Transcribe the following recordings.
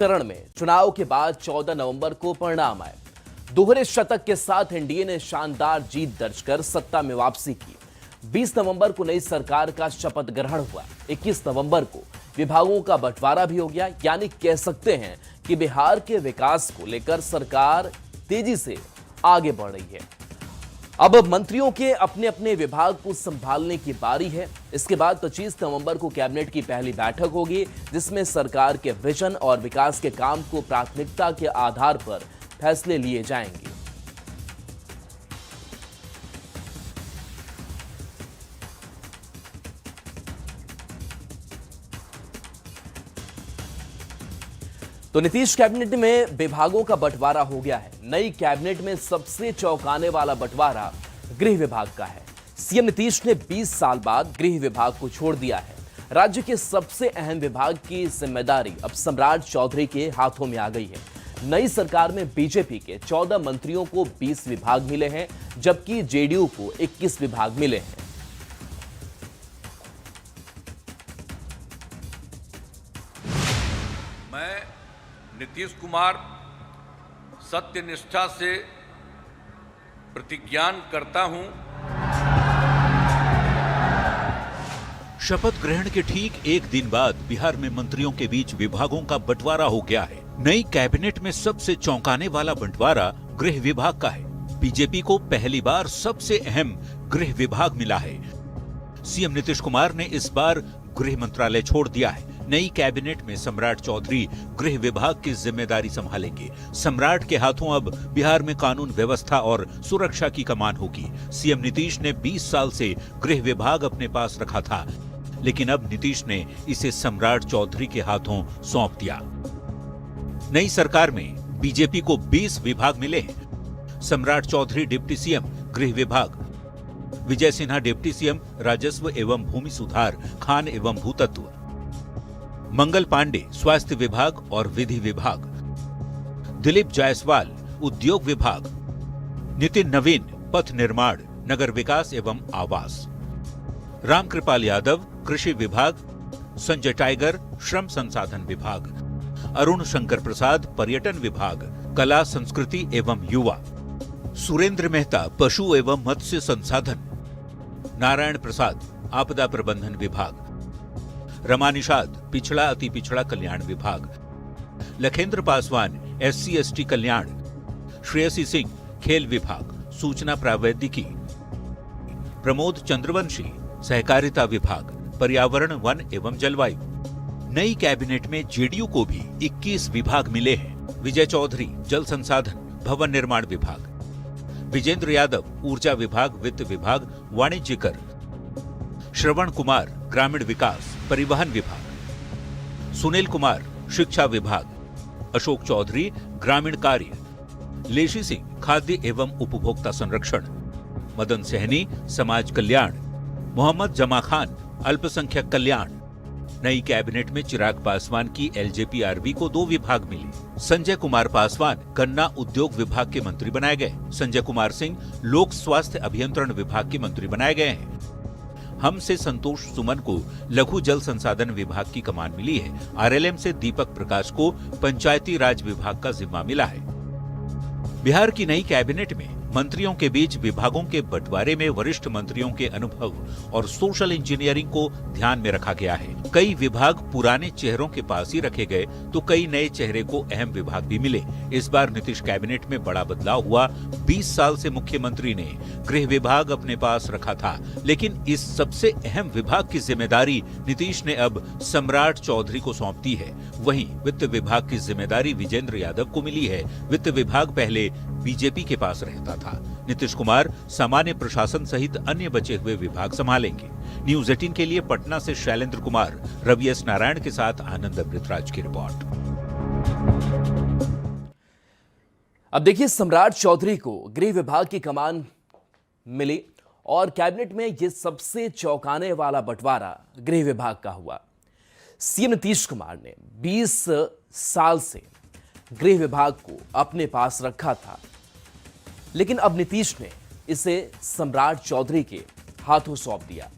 चरण में चुनाव के बाद 14 नवंबर को परिणाम आए। दोहरे शतक के साथ एनडीए ने शानदार जीत दर्ज कर सत्ता में वापसी की। 20 नवंबर को नई सरकार का शपथ ग्रहण हुआ। 21 नवंबर को विभागों का बंटवारा भी हो गया, यानी कह सकते हैं कि बिहार के विकास को लेकर सरकार तेजी से आगे बढ़ रही है। अब मंत्रियों के अपने अपने विभाग को संभालने की बारी है। इसके बाद 25 नवंबर को कैबिनेट की पहली बैठक होगी, जिसमें सरकार के विजन और विकास के काम को प्राथमिकता के आधार पर फैसले लिए जाएंगे। तो नीतीश कैबिनेट में विभागों का बंटवारा हो गया है। नई कैबिनेट में सबसे चौंकाने वाला बंटवारा गृह विभाग का है। सीएम नीतीश ने 20 साल बाद गृह विभाग को छोड़ दिया है। राज्य के सबसे अहम विभाग की जिम्मेदारी अब सम्राट चौधरी के हाथों में आ गई है। नई सरकार में बीजेपी के 14 मंत्रियों को 20 विभाग मिले हैं, जबकि जेडीयू को 21 विभाग मिले हैं। मैं नीतीश कुमार सत्यनिष्ठा से प्रतिज्ञान करता हूं। शपथ ग्रहण के ठीक एक दिन बाद बिहार में मंत्रियों के बीच विभागों का बंटवारा हो गया है। नई कैबिनेट में सबसे चौंकाने वाला बंटवारा गृह विभाग का है। बीजेपी को पहली बार सबसे अहम गृह विभाग मिला है। सीएम नीतीश कुमार ने इस बार गृह मंत्रालय छोड़ दिया है। नई कैबिनेट में सम्राट चौधरी गृह विभाग की जिम्मेदारी संभालेंगे। सम्राट के हाथों अब बिहार में कानून व्यवस्था और सुरक्षा की कमान होगी। सीएम नीतीश ने 20 साल से गृह विभाग अपने पास रखा था, लेकिन अब नीतीश ने इसे सम्राट चौधरी के हाथों सौंप दिया। नई सरकार में बीजेपी को 20 विभाग मिले हैं। सम्राट चौधरी डिप्टी सीएम गृह विभाग, विजय सिन्हा डिप्टी सीएम राजस्व एवं भूमि सुधार, खान एवं भूतत्व, मंगल पांडे स्वास्थ्य विभाग और विधि विभाग, दिलीप जायसवाल उद्योग विभाग, नितिन नवीन पथ निर्माण, नगर विकास एवं आवास, रामकृपाल यादव कृषि विभाग, संजय टाइगर श्रम संसाधन विभाग, अरुण शंकर प्रसाद पर्यटन विभाग, कला संस्कृति एवं युवा, सुरेंद्र मेहता पशु एवं मत्स्य संसाधन, नारायण प्रसाद आपदा प्रबंधन विभाग, रमा निषाद पिछड़ा अति पिछड़ा कल्याण विभाग, लखेंद्र पासवान SC/ST कल्याण, श्रेयसी सिंह खेल विभाग, सूचना प्रावैधिकी, प्रमोद चंद्रवंशी सहकारिता विभाग, पर्यावरण वन एवं जलवायु। नई कैबिनेट में जेडीयू को भी 21 विभाग मिले हैं। विजय चौधरी जल संसाधन भवन निर्माण विभाग, विजेंद्र यादव ऊर्जा विभाग, वित्त विभाग, वाणिज्य कर, श्रवण कुमार ग्रामीण विकास परिवहन विभाग, सुनील कुमार शिक्षा विभाग, अशोक चौधरी ग्रामीण कार्य, लेशी सिंह खाद्य एवं उपभोक्ता संरक्षण, मदन सहनी समाज कल्याण, मोहम्मद जमा खान अल्पसंख्यक कल्याण। नई कैबिनेट में चिराग पासवान की LJPRB को 2 विभाग मिले। संजय कुमार पासवान गन्ना उद्योग विभाग के मंत्री बनाए गए। संजय कुमार सिंह लोक स्वास्थ्य अभियंत्रण विभाग के मंत्री बनाए गए हैं। हम से संतोष सुमन को लघु जल संसाधन विभाग की कमान मिली है। RLM से दीपक प्रकाश को पंचायती राज विभाग का जिम्मा मिला है। बिहार की नई कैबिनेट में मंत्रियों के बीच विभागों के बंटवारे में वरिष्ठ मंत्रियों के अनुभव और सोशल इंजीनियरिंग को ध्यान में रखा गया है। कई विभाग पुराने चेहरों के पास ही रखे गए, तो कई नए चेहरे को अहम विभाग भी मिले। इस बार नीतीश कैबिनेट में बड़ा बदलाव हुआ। 20 साल से मुख्यमंत्री ने गृह विभाग अपने पास रखा था, लेकिन इस सबसे अहम विभाग की जिम्मेदारी नीतीश ने अब सम्राट चौधरी को सौंप दी है। वहीं वित्त विभाग की जिम्मेदारी विजेंद्र यादव को मिली है। वित्त विभाग पहले बीजेपी के पास रहता था। नीतीश कुमार सामान्य प्रशासन सहित अन्य बचे हुए विभाग संभालेंगे। न्यूज 18 के लिए पटना से शैलेंद्र कुमार, रवि एस नारायण के साथ आनंद अमृतराज की रिपोर्ट। अब देखिए, सम्राट चौधरी को गृह विभाग की कमान मिली और कैबिनेट में यह सबसे चौंकाने वाला बंटवारा गृह विभाग का हुआ। सीएम नीतीश कुमार ने 20 साल से गृह विभाग को अपने पास रखा था, लेकिन अब नीतीश ने इसे सम्राट चौधरी के हाथों सौंप दिया।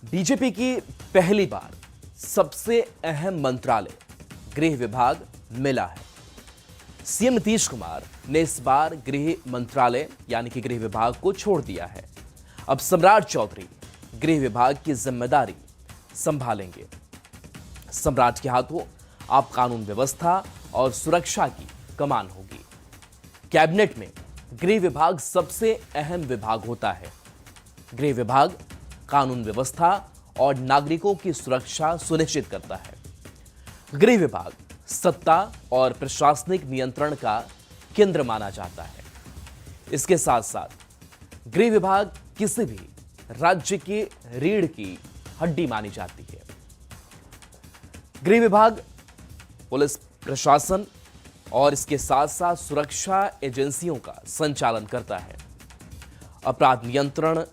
बीजेपी की पहली बार सबसे अहम मंत्रालय गृह विभाग मिला है। सीएम नीतीश कुमार ने इस बार गृह मंत्रालय यानी कि गृह विभाग को छोड़ दिया है। अब सम्राट चौधरी गृह विभाग की जिम्मेदारी संभालेंगे। सम्राट के हाथों अब कानून व्यवस्था और सुरक्षा की कमान होगी। कैबिनेट में गृह विभाग सबसे अहम विभाग होता है। गृह विभाग कानून व्यवस्था और नागरिकों की सुरक्षा सुनिश्चित करता है। गृह विभाग सत्ता और प्रशासनिक नियंत्रण का केंद्र माना जाता है। इसके साथ साथ गृह विभाग किसी भी राज्य की रीढ़ की हड्डी मानी जाती है। गृह विभाग पुलिस प्रशासन और इसके साथ साथ सुरक्षा एजेंसियों का संचालन करता है। अपराध नियंत्रण,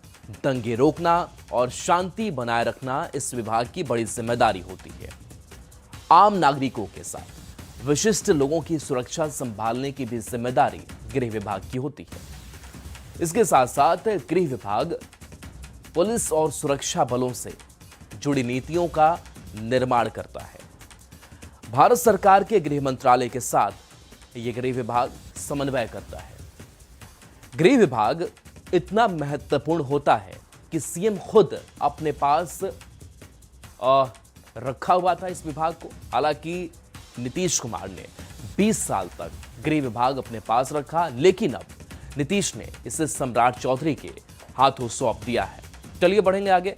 दंगे रोकना और शांति बनाए रखना इस विभाग की बड़ी जिम्मेदारी होती है। आम नागरिकों के साथ विशिष्ट लोगों की सुरक्षा संभालने की भी जिम्मेदारी गृह विभाग की होती है। इसके साथ साथ गृह विभाग पुलिस और सुरक्षा बलों से जुड़ी नीतियों का निर्माण करता है। भारत सरकार के गृह मंत्रालय के साथ यह गृह विभाग समन्वय करता है। गृह विभाग इतना महत्वपूर्ण होता है कि सीएम खुद अपने पास रखा हुआ था इस विभाग को। हालांकि नीतीश कुमार ने 20 साल तक गृह विभाग अपने पास रखा, लेकिन अब नीतीश ने इसे सम्राट चौधरी के हाथों सौंप दिया है। चलिए बढ़ेंगे आगे।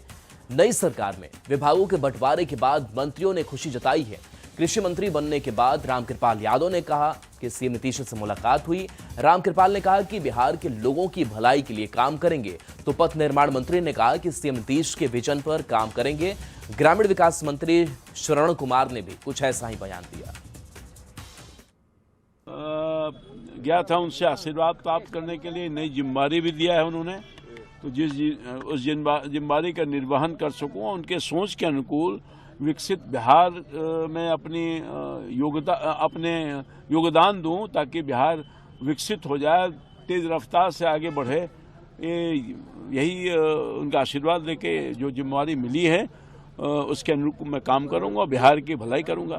नई सरकार में विभागों के बंटवारे के बाद मंत्रियों ने खुशी जताई है। कृषि मंत्री बनने के बाद रामकृपाल यादव ने कहा कि सीएम नीतीश से मुलाकात हुई। रामकृपाल ने कहा कि बिहार के लोगों की भलाई के लिए काम करेंगे। तो पथ निर्माण मंत्री ने कहा कि सीएम नीतीश के विजन पर काम करेंगे। ग्रामीण विकास मंत्री श्रवण कुमार ने भी कुछ ऐसा ही बयान दिया। गया था उनसे आशीर्वाद प्राप्त करने के लिए, नई जिम्मेदारी भी दिया है उन्होंने। तो उस जिम्मेदारी का निर्वहन कर सकूं, उनके सोच के अनुकूल विकसित बिहार में अपने योगदान दूं, ताकि बिहार विकसित हो जाए, तेज रफ्तार से आगे बढ़े। यही उनका आशीर्वाद लेके जो जिम्मेदारी मिली है उसके अनुरूप मैं काम करूंगा, बिहार की भलाई करूंगा।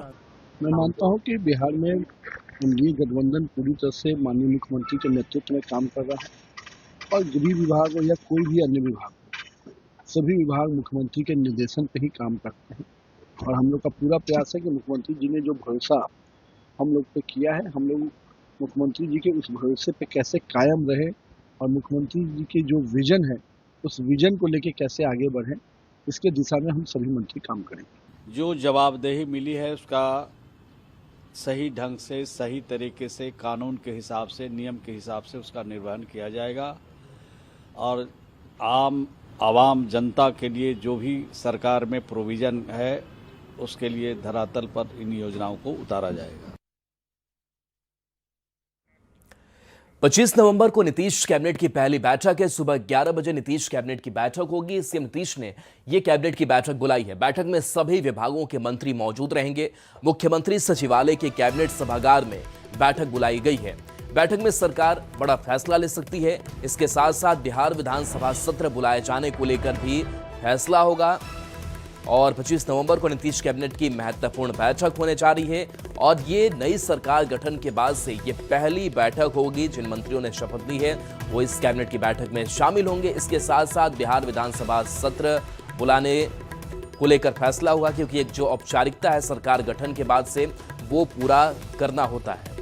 मैं मानता हूं कि बिहार में एनडीए गठबंधन पूरी तरह से माननीय मुख्यमंत्री के नेतृत्व में काम कर रहा है और गृह विभाग हो या कोई भी अन्य विभाग, सभी विभाग मुख्यमंत्री के निर्देशन पे ही काम करते हैं। और हम लोग का पूरा प्रयास है कि मुख्यमंत्री जी ने जो भरोसा हम लोग पे किया है, हम लोग मुख्यमंत्री जी के उस भरोसे पे कैसे कायम रहे और मुख्यमंत्री जी के जो विजन है उस विजन को लेके कैसे आगे बढ़े, इसके दिशा में हम सभी मंत्री काम करेंगे। जो जवाबदेही मिली है उसका सही ढंग से, सही तरीके से, कानून के हिसाब से, नियम के हिसाब से उसका निर्वहन किया जाएगा और आवाम जनता के लिए जो भी सरकार में प्रोविजन है उसके लिए धरातल पर इन योजनाओं को उतारा जाएगा। 25 नवंबर को नीतीश कैबिनेट की पहली बैठक है। सुबह 11 बजे नीतीश कैबिनेट की बैठक होगी। सीएम नीतीश ने यह कैबिनेट की बैठक बुलाई है। बैठक में सभी विभागों के मंत्री मौजूद रहेंगे। मुख्यमंत्री सचिवालय के कैबिनेट सभागार में बैठक बुलाई गई है। बैठक में सरकार बड़ा फैसला ले सकती है। इसके साथ साथ बिहार विधानसभा सत्र बुलाए जाने को लेकर भी फैसला होगा और 25 नवंबर को नीतीश कैबिनेट की महत्वपूर्ण बैठक होने जा रही है और ये नई सरकार गठन के बाद से ये पहली बैठक होगी। जिन मंत्रियों ने शपथ ली है वो इस कैबिनेट की बैठक में शामिल होंगे। इसके साथ साथ बिहार विधानसभा सत्र बुलाने को लेकर फैसला हुआ, क्योंकि एक जो औपचारिकता है सरकार गठन के बाद से वो पूरा करना होता है।